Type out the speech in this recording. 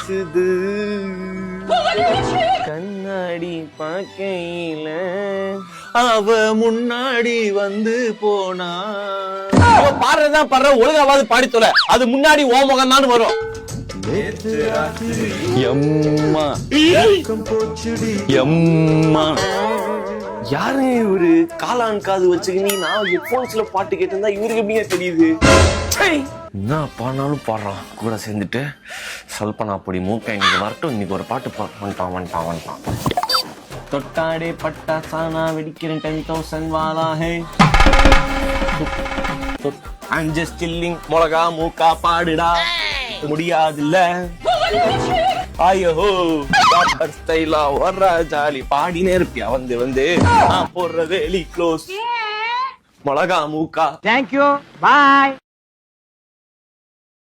பேசுது கண்ணாடி பார்க்கையில அவ முன்னாடி வந்து போனா. பாடுறதுதான் பாடுற, ஒழுங்காவது பாடித்தொலை. அது முன்னாடி ஓ முகம் தான் வரும். எம்மா எம்மா யாரு இவரு? காலான் காது வச்சுக்கினி நான் ஹெட்போன்ஸ்ல பாட்டு கேட்டிருந்தா இவருக்கு எப்படிங்க தெரியுது? என்ன பாடினாலும் பாடுறான் கூட சேர்ந்துட்டு. சொல்பனா பொடி மூக்க இன்னைக்கு வரட்டும், இன்னைக்கு ஒரு பாட்டு வந்துட்டான். தொட்டாடே பட்டா சானா வெடிக்கிறேன் 10,000 வாலா ஹே. I'm just chilling மொளகா மூக்கா பாடுடா முடியாதுல்ல. ஐயோ டாக்டர் ஸ்டைலா வர்ற ஜாலி பாடினே இருப்பியா வந்து போடுற வேலி க்ளோஸ் மொளகா மூக்கா. Thank you bye.